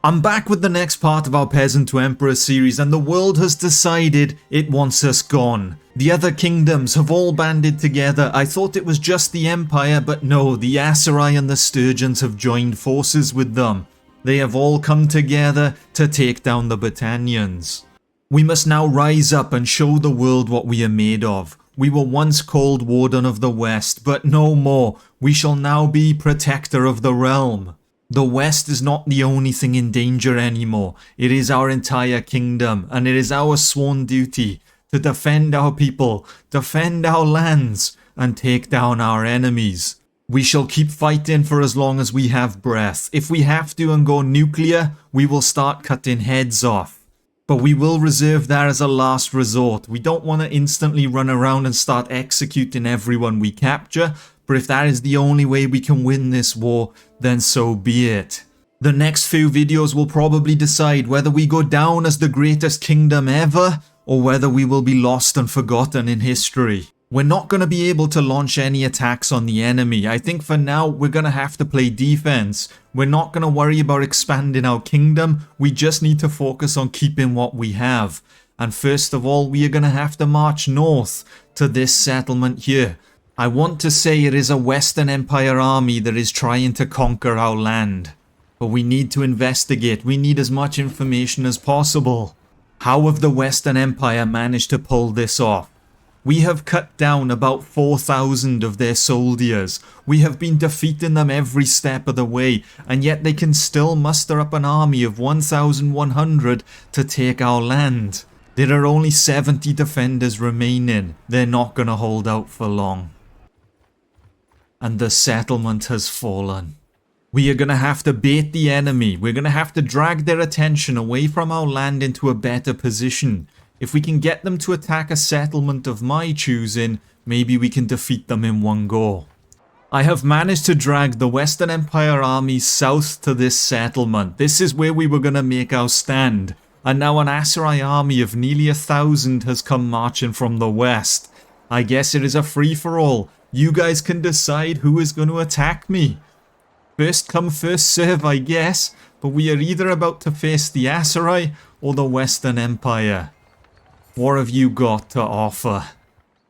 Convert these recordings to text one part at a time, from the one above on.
I'm back with the next part of our Peasant to Emperor series, and the world has decided it wants us gone. The other kingdoms have all banded together. I thought it was just the Empire, but no, the Aserai and the Sturgians have joined forces with them. They have all come together to take down the Britannians. We must now rise up and show the world what we are made of. We were once called Warden of the West, but no more. We shall now be Protector of the Realm. The West is not the only thing in danger anymore. It is our entire kingdom, and it is our sworn duty to defend our people, defend our lands, and take down our enemies. We shall keep fighting for as long as we have breath. If we have to and go nuclear, we will start cutting heads off. But we will reserve that as a last resort. We don't want to instantly run around and start executing everyone we capture, but if that is the only way we can win this war, then so be it. The next few videos will probably decide whether we go down as the greatest kingdom ever, or whether we will be lost and forgotten in history. We're not going to be able to launch any attacks on the enemy. I think for now we're going to have to play defense. We're not going to worry about expanding our kingdom. We just need to focus on keeping what we have. And first of all, we are going to have to march north to this settlement here. I want to say it is a Western Empire army that is trying to conquer our land. But we need to investigate. We need as much information as possible. How have the Western Empire managed to pull this off? We have cut down about 4,000 of their soldiers. We have been defeating them every step of the way, and yet they can still muster up an army of 1,100 to take our land. There are only 70 defenders remaining. They're not going to hold out for long. And the settlement has fallen. We are going to have to bait the enemy. We're going to have to drag their attention away from our land into a better position. If we can get them to attack a settlement of my choosing, maybe we can defeat them in one go. I have managed to drag the Western Empire army south to this settlement. This is where we were going to make our stand. And now an Aserai army of nearly 1,000 has come marching from the west. I guess it is a free-for-all. You guys can decide who is going to attack me. First come, first serve, I guess. But we are either about to face the Aserai or the Western Empire. What have you got to offer?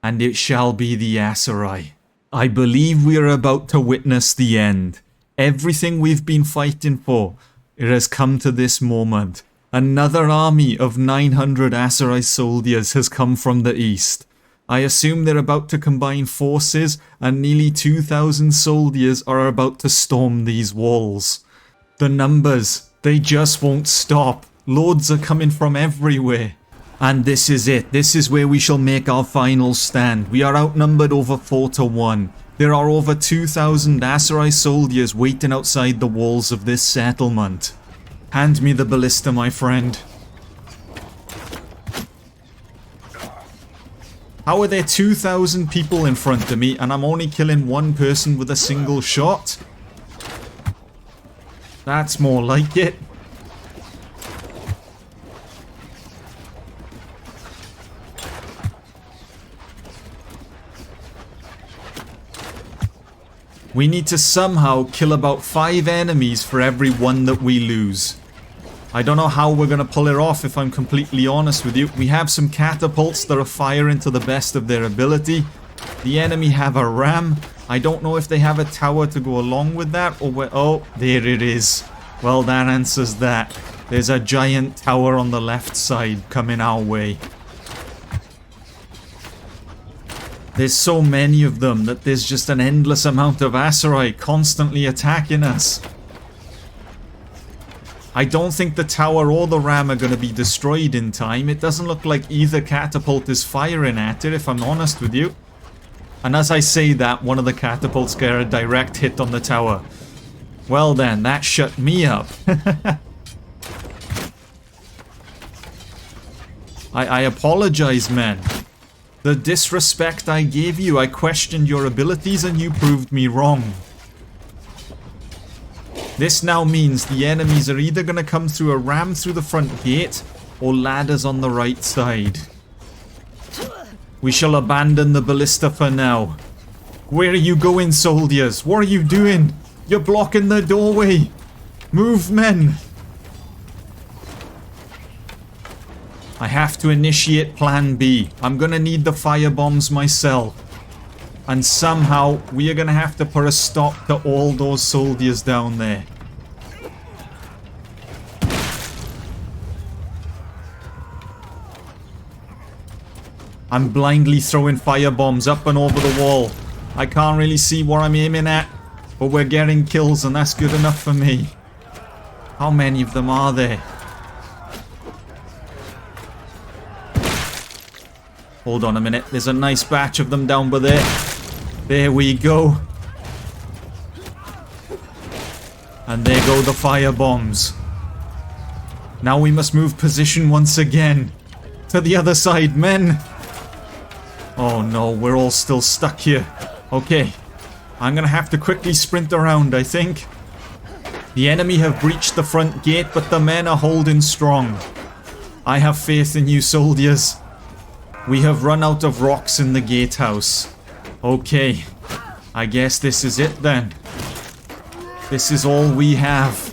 And it shall be the Aserai. I believe we are about to witness the end. Everything we've been fighting for, it has come to this moment. Another army of 900 Aserai soldiers has come from the east. I assume they're about to combine forces, and nearly 2,000 soldiers are about to storm these walls. The numbers, they just won't stop. Lords are coming from everywhere. And this is it. This is where we shall make our final stand. We are outnumbered over 4 to 1. There are over 2,000 Aserai soldiers waiting outside the walls of this settlement. Hand me the ballista, my friend. How are there 2,000 people in front of me and I'm only killing one person with a single shot? That's more like it. We need to somehow kill about 5 enemies for every one that we lose. I don't know how we're going to pull it off, if I'm completely honest with you. We have some catapults that are firing to the best of their ability. The enemy have a ram. I don't know if they have a tower to go along with that, or where... Oh, there it is. Well, that answers that. There's a giant tower on the left side coming our way. There's so many of them that there's just an endless amount of Aserai constantly attacking us. I don't think the tower or the ram are going to be destroyed in time. It doesn't look like either catapult is firing at it, if I'm honest with you. And as I say that, one of the catapults get a direct hit on the tower. Well then, that shut me up. I apologize, men. The disrespect I gave you, I questioned your abilities and you proved me wrong. This now means the enemies are either going to come through a ram through the front gate or ladders on the right side. We shall abandon the ballista for now. Where are you going, soldiers? What are you doing? You're blocking the doorway. Move, men. I have to initiate plan B. I'm gonna need the firebombs myself. And somehow, we are gonna have to put a stop to all those soldiers down there. I'm blindly throwing firebombs up and over the wall. I can't really see what I'm aiming at, but we're getting kills and that's good enough for me. How many of them are there? Hold on a minute, there's a nice batch of them down by there. There we go. And there go the firebombs. Now we must move position once again. To the other side, men. Oh no, we're all still stuck here. Okay, I'm gonna have to quickly sprint around, I think. The enemy have breached the front gate, but the men are holding strong. I have faith in you, soldiers. We have run out of rocks in the gatehouse. Okay, I guess this is it then. This is all we have.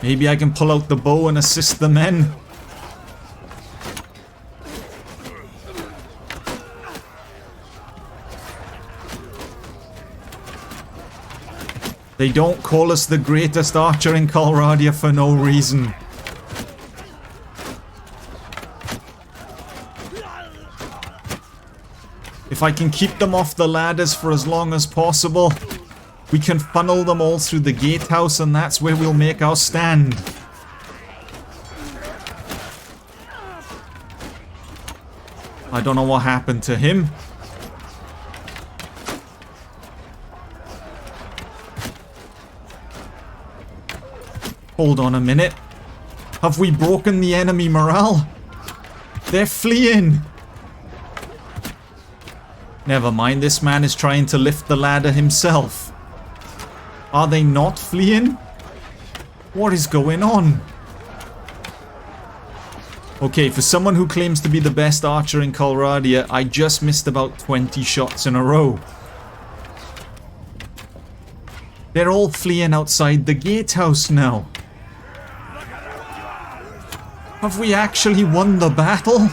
Maybe I can pull out the bow and assist the men. They don't call us the greatest archer in Colradia for no reason. If I can keep them off the ladders for as long as possible, we can funnel them all through the gatehouse and that's where we'll make our stand. I don't know what happened to him. Hold on a minute. Have we broken the enemy morale? They're fleeing. Never mind, this man is trying to lift the ladder himself. Are they not fleeing? What is going on? Okay, for someone who claims to be the best archer in Colradia, I just missed about 20 shots in a row. They're all fleeing outside the gatehouse now. Have we actually won the battle?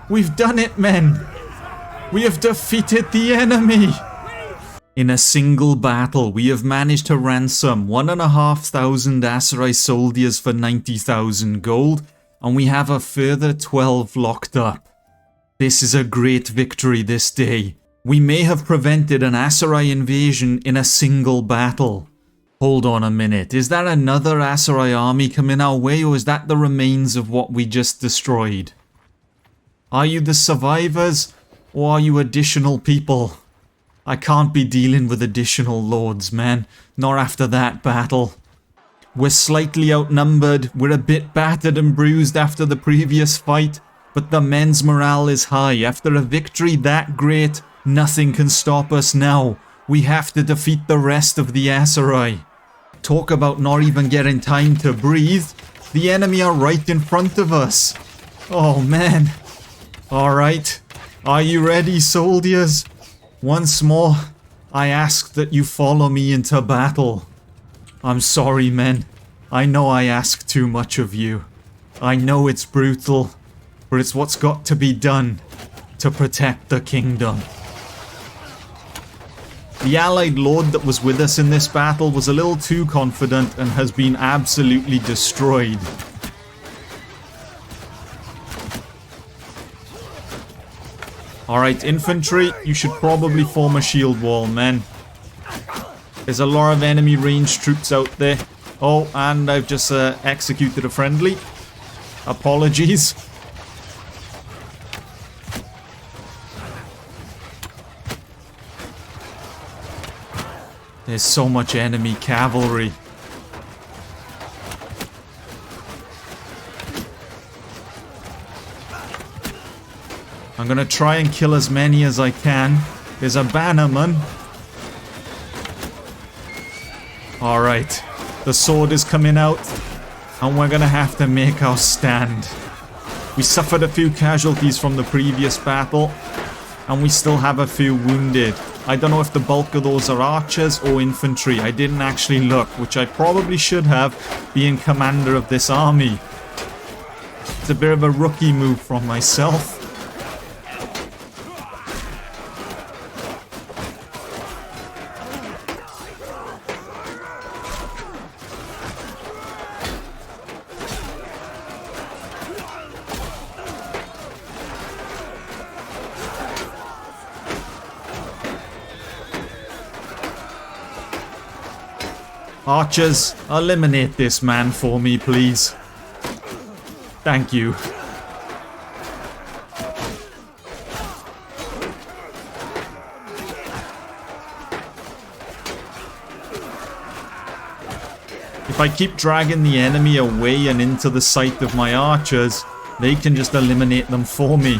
We've done it, men! We have defeated the enemy! In a single battle, we have managed to ransom 1,500 Aserai soldiers for 90,000 gold, and we have a further 12 locked up. This is a great victory this day. We may have prevented an Aserai invasion in a single battle. Hold on a minute, is that another Aserai army coming our way, or is that the remains of what we just destroyed? Are you the survivors, or are you additional people? I can't be dealing with additional lords, man. Not after that battle. We're slightly outnumbered, we're a bit battered and bruised after the previous fight, but the men's morale is high. After a victory that great, nothing can stop us now. We have to defeat the rest of the Aserai. Talk about not even getting time to breathe. The enemy are right in front of us. Oh man. Alright. Are you ready, soldiers? Once more, I ask that you follow me into battle. I'm sorry, men. I know I ask too much of you. I know it's brutal, but it's what's got to be done to protect the kingdom. The allied lord that was with us in this battle was a little too confident and has been absolutely destroyed. Alright, infantry, you should probably form a shield wall, men. There's a lot of enemy ranged troops out there. Oh, and I've just executed a friendly. Apologies. There's so much enemy cavalry. I'm gonna try and kill as many as I can. There's a bannerman. Alright. The sword is coming out. And we're gonna have to make our stand. We suffered a few casualties from the previous battle. And we still have a few wounded. I don't know if the bulk of those are archers or infantry. I didn't actually look, which I probably should have, being commander of this army. It's a bit of a rookie move from myself. Archers, eliminate this man for me, please. Thank you. If I keep dragging the enemy away and into the sight of my archers, they can just eliminate them for me.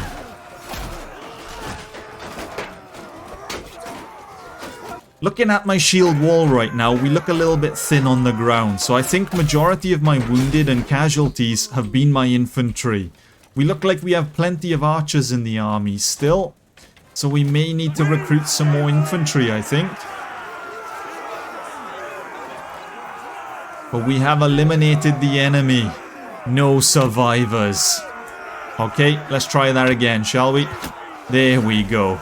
Looking at my shield wall right now, we look a little bit thin on the ground, so I think majority of my wounded and casualties have been my infantry. We look like we have plenty of archers in the army still, so we may need to recruit some more infantry, I think. But we have eliminated the enemy. No survivors. Okay, let's try that again, shall we? There we go.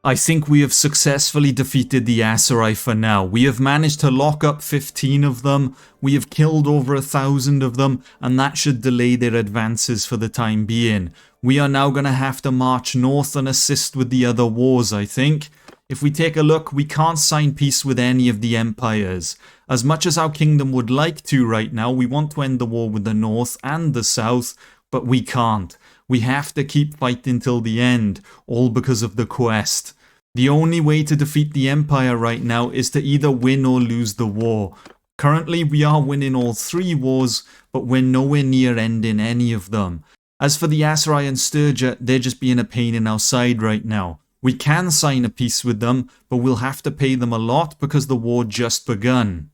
I think we have successfully defeated the Aserai for now. We have managed to lock up 15 of them, we have killed over 1,000 of them, and that should delay their advances for the time being. We are now going to have to march north and assist with the other wars, I think. If we take a look, we can't sign peace with any of the empires. As much as our kingdom would like to right now, we want to end the war with the north and the south, but we can't. We have to keep fighting till the end, all because of the quest. The only way to defeat the Empire right now is to either win or lose the war. Currently, we are winning all 3 wars, but we're nowhere near ending any of them. As for the Aserai and Sturgia, they're just being a pain in our side right now. We can sign a peace with them, but we'll have to pay them a lot because the war just begun.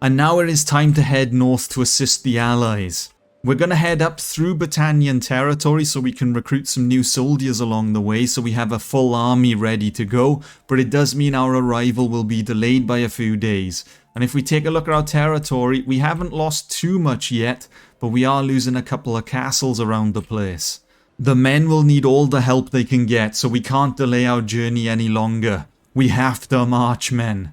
And now it is time to head north to assist the allies. We're going to head up through Britannian territory so we can recruit some new soldiers along the way so we have a full army ready to go, but it does mean our arrival will be delayed by a few days. And if we take a look at our territory, we haven't lost too much yet, but we are losing a couple of castles around the place. The men will need all the help they can get, so we can't delay our journey any longer. We have to march, men.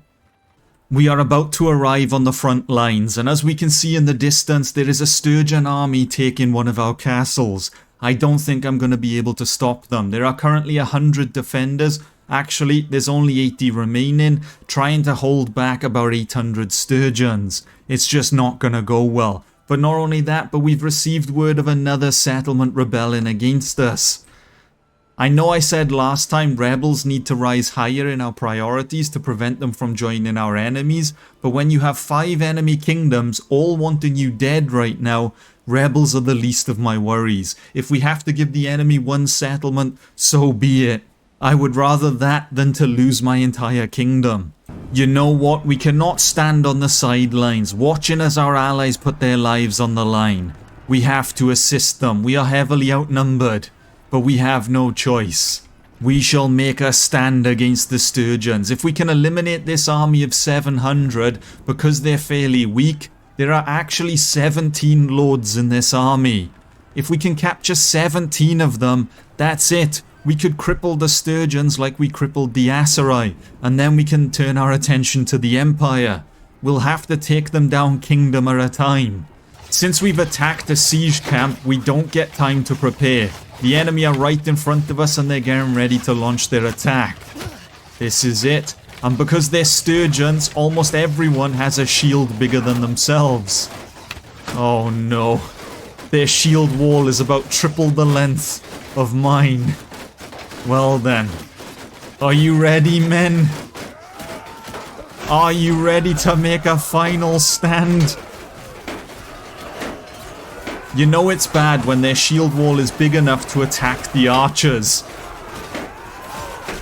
We are about to arrive on the front lines, and as we can see in the distance, there is a Sturgian army taking one of our castles. I don't think I'm going to be able to stop them. There are currently 100 defenders. Actually, there's only 80 remaining, trying to hold back about 800 Sturgians. It's just not going to go well. But not only that, but we've received word of another settlement rebelling against us. I know I said last time rebels need to rise higher in our priorities to prevent them from joining our enemies, but when you have 5 enemy kingdoms all wanting you dead right now, rebels are the least of my worries. If we have to give the enemy 1 settlement, so be it. I would rather that than to lose my entire kingdom. You know what? We cannot stand on the sidelines, watching as our allies put their lives on the line. We have to assist them. We are heavily outnumbered. But we have no choice. We shall make a stand against the Sturgians. If we can eliminate this army of 700, because they're fairly weak, there are actually 17 lords in this army. If we can capture 17 of them, that's it. We could cripple the Sturgians like we crippled the Aserai, and then we can turn our attention to the Empire. We'll have to take them down kingdom at a time. Since we've attacked a siege camp, we don't get time to prepare. The enemy are right in front of us and they're getting ready to launch their attack. This is it. And because they're Sturgians, almost everyone has a shield bigger than themselves. Oh no. Their shield wall is about triple the length of mine. Well then. Are you ready, men? Are you ready to make a final stand? You know it's bad when their shield wall is big enough to attack the archers.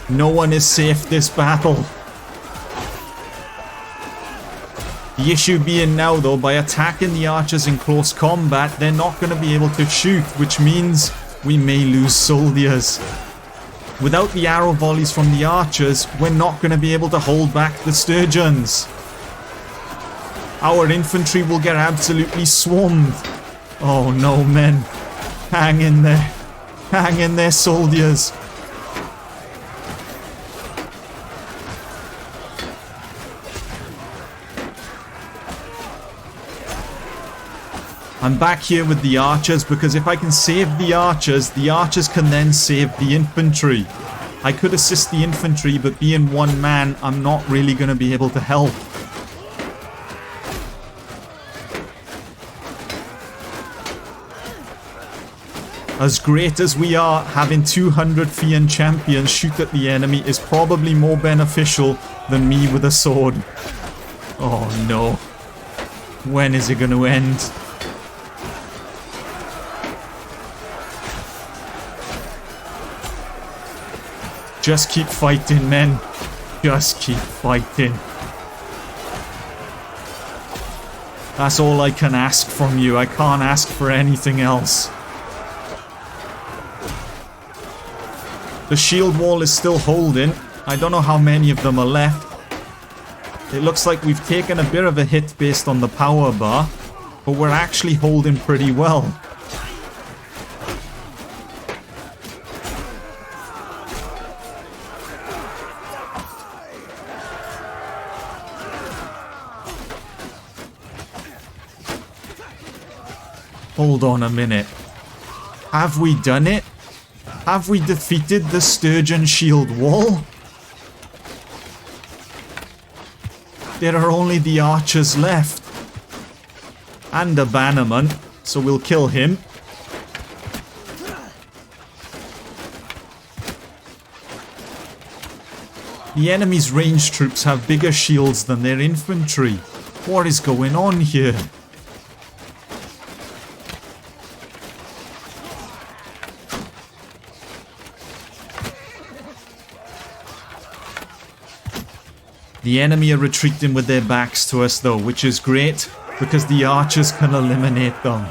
No one is safe this battle. The issue being now though, by attacking the archers in close combat, they're not going to be able to shoot, which means we may lose soldiers. Without the arrow volleys from the archers, we're not going to be able to hold back the Sturgians. Our infantry will get absolutely swarmed. Oh no, men. Hang in there. Hang in there, soldiers. I'm back here with the archers because if I can save the archers can then save the infantry. I could assist the infantry, but being one man, I'm not really going to be able to help. As great as we are, having 200 Fian champions shoot at the enemy is probably more beneficial than me with a sword. Oh no. When is it going to end? Just keep fighting, men. Just keep fighting. That's all I can ask from you. I can't ask for anything else. The shield wall is still holding. I don't know how many of them are left. It looks like we've taken a bit of a hit based on the power bar, but we're actually holding pretty well. Hold on a minute. Have we done it? Have we defeated the Sturgian shield wall? There are only the archers left. And a bannerman, so we'll kill him. The enemy's ranged troops have bigger shields than their infantry. What is going on here? The enemy are retreating with their backs to us though, which is great, because the archers can eliminate them.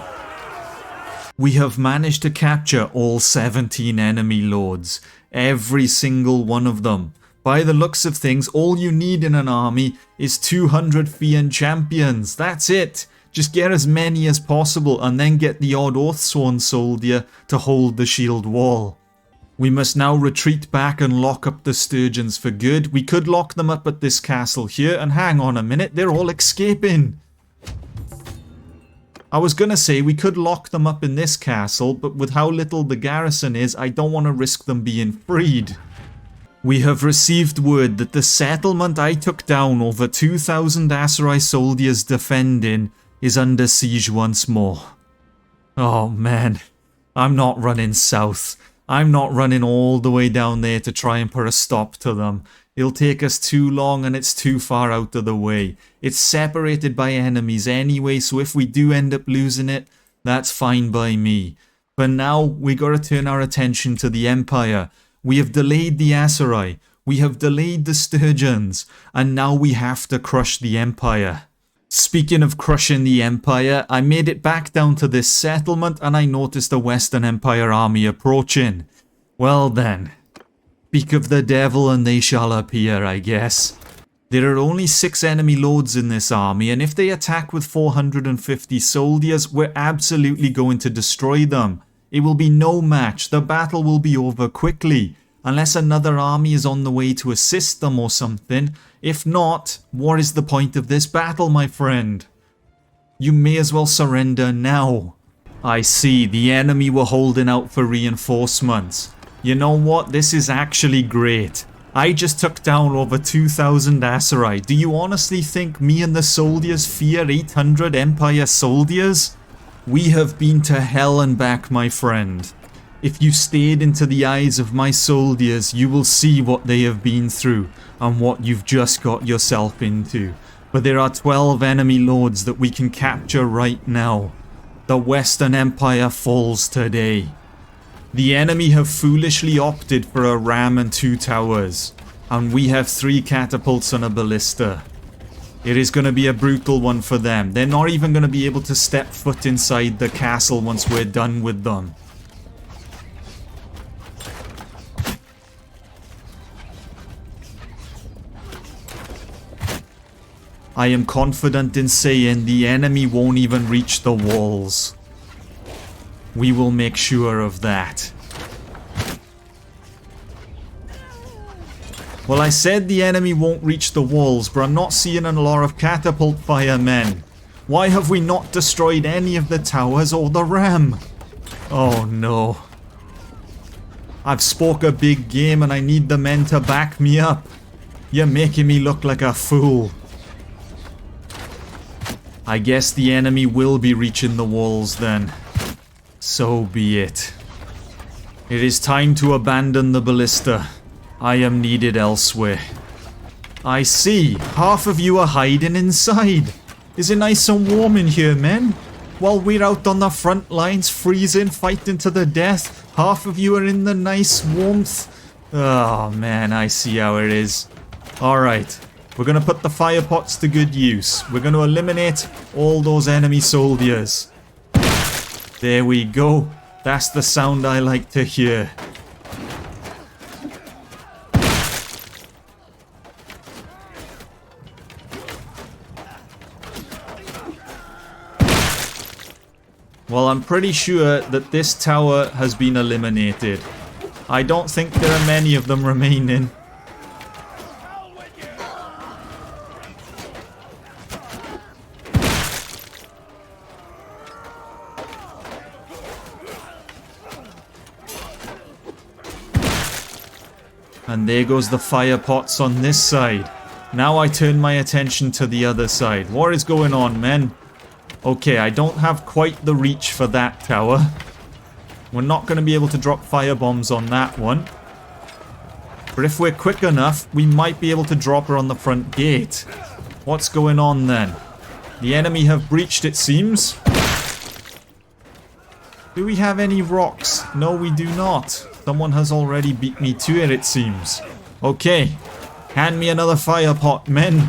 We have managed to capture all 17 enemy lords. Every single one of them. By the looks of things, all you need in an army is 200 Fian champions. That's it. Just get as many as possible and then get the odd Oathsworn soldier to hold the shield wall. We must now retreat back and lock up the Sturgians for good. We could lock them up at this castle here, and hang on a minute, they're all escaping. I was gonna say we could lock them up in this castle, but with how little the garrison is, I don't want to risk them being freed. We have received word that the settlement I took down over 2,000 Aserai soldiers defending is under siege once more. Oh man, I'm not running south. I'm not running all the way down there to try and put a stop to them. It'll take us too long and it's too far out of the way. It's separated by enemies anyway, so if we do end up losing it, that's fine by me. But now we gotta turn our attention to the Empire. We have delayed the Aserai, we have delayed the Sturgians, and now we have to crush the Empire. Speaking of crushing the Empire, I made it back down to this settlement and I noticed a Western Empire army approaching. Well then, speak of the devil and they shall appear, I guess. There are only 6 enemy lords in this army, and if they attack with 450 soldiers, we're absolutely going to destroy them. It will be no match, the battle will be over quickly. Unless another army is on the way to assist them or something. If not, what is the point of this battle, my friend? You may as well surrender now. I see, the enemy were holding out for reinforcements. You know what, this is actually great. I just took down over 2,000 Aserai. Do you honestly think me and the soldiers fear 800 Empire soldiers? We have been to hell and back, my friend. If you stayed into the eyes of my soldiers, you will see what they have been through and what you've just got yourself into. But there are 12 enemy lords that we can capture right now. The Western Empire falls today. The enemy have foolishly opted for a ram and 2 towers, and we have 3 catapults and a ballista. It is going to be a brutal one for them. They're not even going to be able to step foot inside the castle once we're done with them. I am confident in saying the enemy won't even reach the walls. We will make sure of that. Well, I said the enemy won't reach the walls, but I'm not seeing a lot of catapult firemen. Why have we not destroyed any of the towers or the ram? Oh no. I've spoke a big game and I need the men to back me up. You're making me look like a fool. I guess the enemy will be reaching the walls then. So be it. It is time to abandon the ballista. I am needed elsewhere. I see. Half of you are hiding inside. Is it nice and warm in here, men? While we're out on the front lines, freezing, fighting to the death, half of you are in the nice warmth. Oh man, I see how it is. Alright, we're going to put the fire pots to good use. We're going to eliminate all those enemy soldiers. There we go. That's the sound I like to hear. Well, I'm pretty sure that this tower has been eliminated. I don't think there are many of them remaining. And there goes the fire pots on this side. Now I turn my attention to the other side. What is going on, men? Okay, I don't have quite the reach for that tower. We're not going to be able to drop firebombs on that one. But if we're quick enough, we might be able to drop her on the front gate. What's going on then? The enemy have breached, it seems. Do we have any rocks? No, we do not. Someone has already beat me to it, it seems. Okay, hand me another fire pot, men.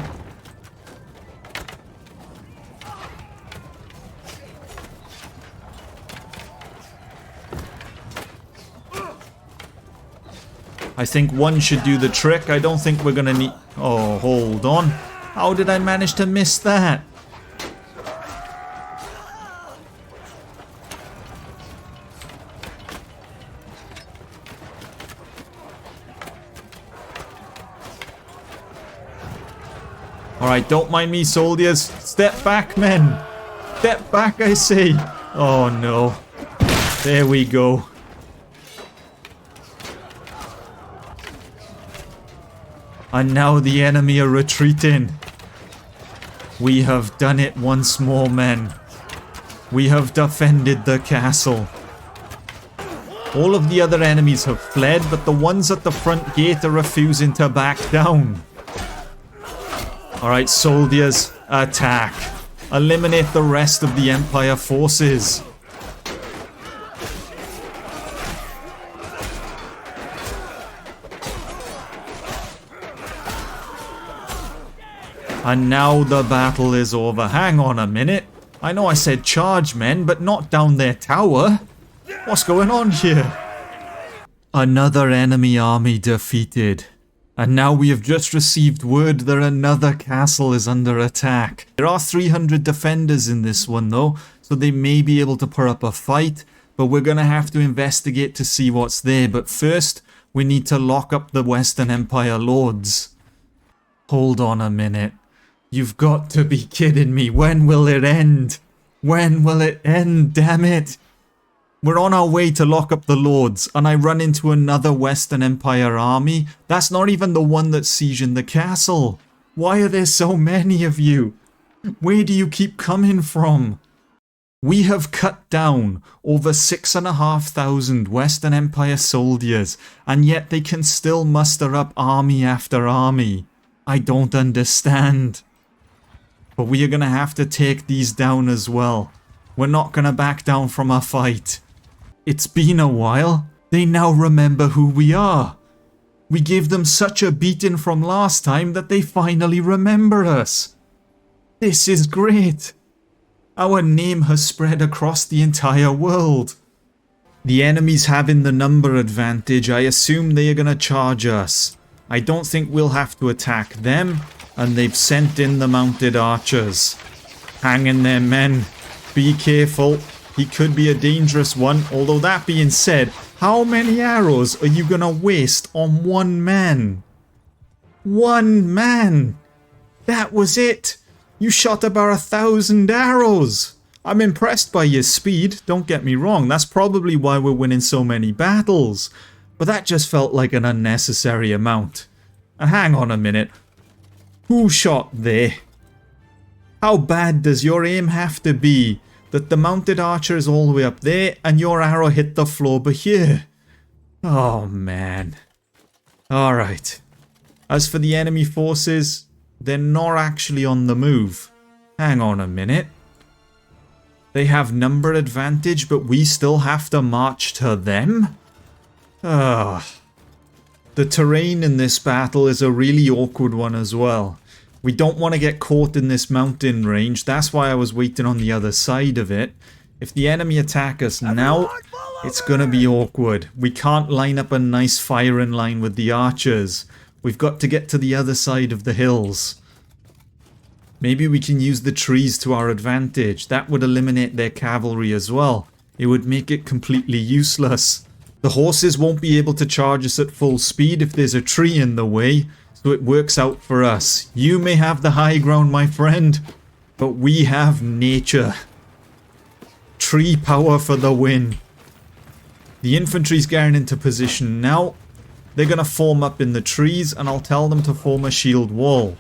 I think one should do the trick. I don't think we're gonna need... Oh, hold on. How did I manage to miss that? Alright, don't mind me, soldiers. Step back, men. Step back, I say. Oh, no. There we go. And now the enemy are retreating. We have done it once more, men. We have defended the castle. All of the other enemies have fled, but the ones at the front gate are refusing to back down. Alright, soldiers, attack. Eliminate the rest of the Empire forces. And now the battle is over. Hang on a minute. I know I said charge, men, but not down their tower. What's going on here? Another enemy army defeated. And now we have just received word that another castle is under attack. There are 300 defenders in this one though, so they may be able to put up a fight, but we're gonna have to investigate to see what's there. But first, we need to lock up the Western Empire lords. Hold on a minute. You've got to be kidding me. When will it end? When will it end, damn it? We're on our way to lock up the lords, and I run into another Western Empire army. That's not even the one that's sieging the castle. Why are there so many of you? Where do you keep coming from? We have cut down over 6,500 Western Empire soldiers, and yet they can still muster up army after army. I don't understand. But we are going to have to take these down as well. We're not going to back down from our fight. It's been a while. They now remember who we are. We gave them such a beating from last time that they finally remember us. This is great. Our name has spread across the entire world. The enemies having the number advantage, I assume they are going to charge us. I don't think we'll have to attack them. And they've sent in the mounted archers. Hang in there, men. Be careful. He could be a dangerous one. Although that being said, how many arrows are you gonna waste on one man? One man! That was it! You shot about 1,000 arrows! I'm impressed by your speed, don't get me wrong. That's probably why we're winning so many battles. But that just felt like an unnecessary amount. And hang on a minute. Who shot there? How bad does your aim have to be that the mounted archer is all the way up there and your arrow hit the floor but here? Oh man. Alright. As for the enemy forces, they're not actually on the move. Hang on a minute. They have number advantage, but we still have to march to them? Ugh. The terrain in this battle is a really awkward one as well. We don't want to get caught in this mountain range. That's why I was waiting on the other side of it. If the enemy attack us now, it's going to be awkward. We can't line up a nice firing line with the archers. We've got to get to the other side of the hills. Maybe we can use the trees to our advantage. That would eliminate their cavalry as well. It would make it completely useless. The horses won't be able to charge us at full speed if there's a tree in the way, so it works out for us. You may have the high ground, my friend, but we have nature. Tree power for the win. The infantry's getting into position now. They're going to form up in the trees, and I'll tell them to form a shield wall.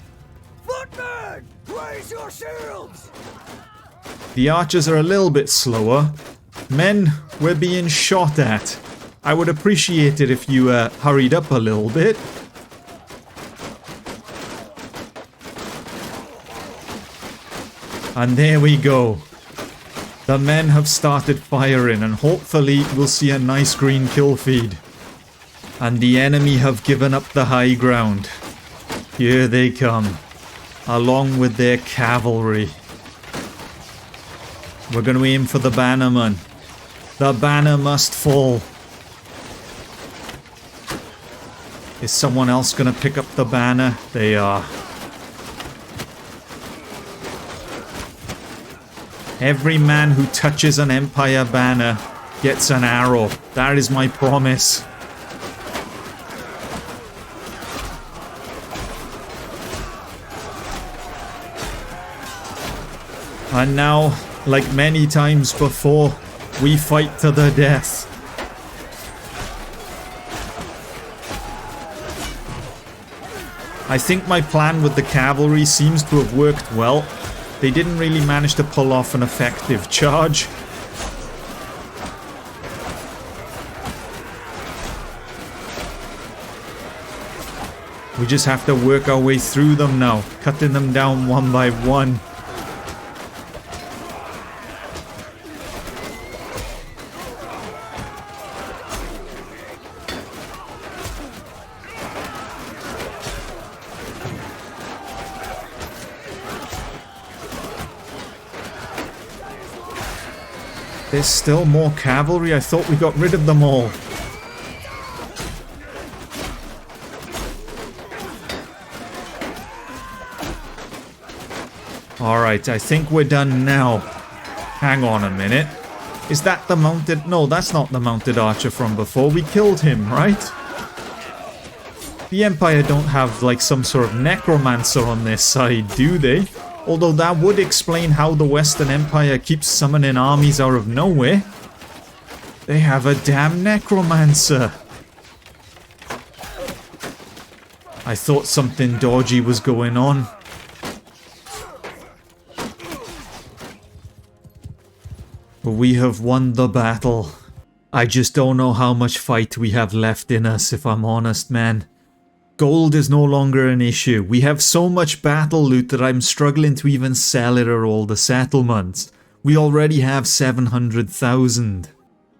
Footmen, raise your shields! The archers are a little bit slower. Men, we're being shot at. I would appreciate it if you hurried up a little bit. And there we go. The men have started firing, and hopefully we'll see a nice green kill feed. And the enemy have given up the high ground. Here they come, along with their cavalry. We're going to aim for the bannerman. The banner must fall. Is someone else going to pick up the banner? They are. Every man who touches an Empire banner gets an arrow. That is my promise. And now, like many times before, we fight to the death. I think my plan with the cavalry seems to have worked well. They didn't really manage to pull off an effective charge. We just have to work our way through them now, cutting them down one by one. There's still more cavalry. I thought we got rid of them all. Alright, I think we're done now. Hang on a minute. Is that the mounted... No, that's not the mounted archer from before. We killed him, right? The Empire don't have like some sort of necromancer on their side, do they? Although that would explain how the Western Empire keeps summoning armies out of nowhere. They have a damn necromancer. I thought something dodgy was going on. But we have won the battle. I just don't know how much fight we have left in us, if I'm honest, man. Gold is no longer an issue. We have so much battle loot that I'm struggling to even sell it at all the settlements. We already have 700,000.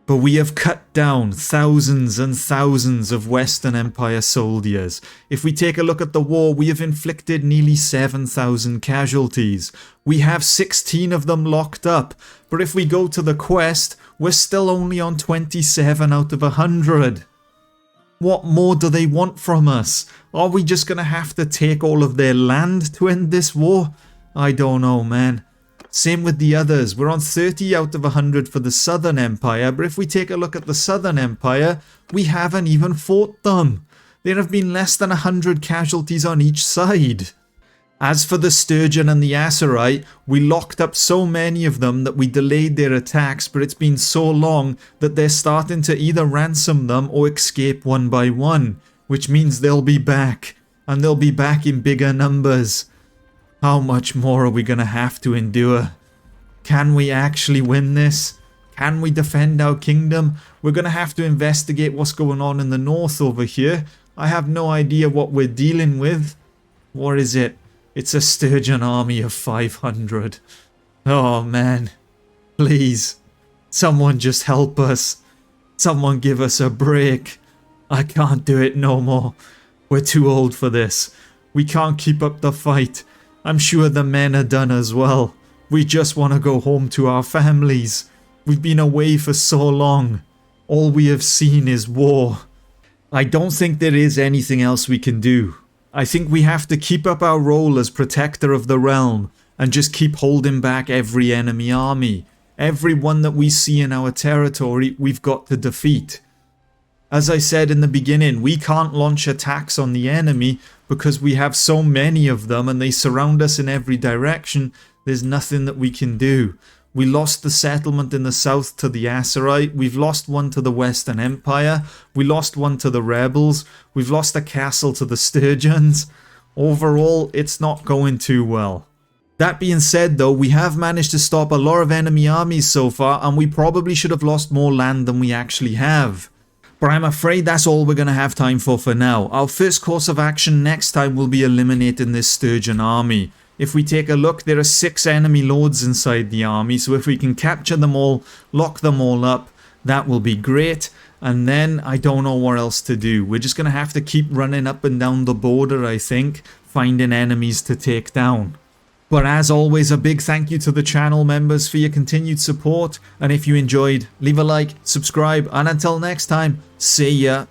But we have cut down thousands and thousands of Western Empire soldiers. If we take a look at the war, we have inflicted nearly 7,000 casualties. We have 16 of them locked up. But if we go to the quest, we're still only on 27 out of 100. What more do they want from us? Are we just gonna have to take all of their land to end this war? I don't know, man. Same with the others. We're on 30 out of 100 for the Southern Empire, but if we take a look at the Southern Empire, we haven't even fought them. There have been less than 100 casualties on each side. As for the Sturgeon and the Asserite, we locked up so many of them that we delayed their attacks, but it's been so long that they're starting to either ransom them or escape one by one, which means they'll be back, and they'll be back in bigger numbers. How much more are we going to have to endure? Can we actually win this? Can we defend our kingdom? We're going to have to investigate what's going on in the north over here. I have no idea what we're dealing with. What is it? It's a Sturgeon army of 500. Oh man. Please. Someone just help us. Someone give us a break. I can't do it no more. We're too old for this. We can't keep up the fight. I'm sure the men are done as well. We just want to go home to our families. We've been away for so long. All we have seen is war. I don't think there is anything else we can do. I think we have to keep up our role as protector of the realm and just keep holding back every enemy army. Everyone that we see in our territory, we've got to defeat. As I said in the beginning, we can't launch attacks on the enemy because we have so many of them and they surround us in every direction. There's nothing that we can do. We lost the settlement in the south to the Asserite. We've lost one to the Western Empire. We lost one to the rebels. We've lost a castle to the Sturgeons. Overall, it's not going too well. That being said though, we have managed to stop a lot of enemy armies so far, and we probably should have lost more land than we actually have. But I'm afraid that's all we're going to have time for now. Our first course of action next time will be eliminating this Sturgeon army. If we take a look, there are 6 enemy lords inside the army, so if we can capture them all, lock them all up, that will be great. And then I don't know what else to do. We're just going to have to keep running up and down the border, I think, finding enemies to take down. But as always, a big thank you to the channel members for your continued support, and if you enjoyed, leave a like, subscribe, and until next time, see ya.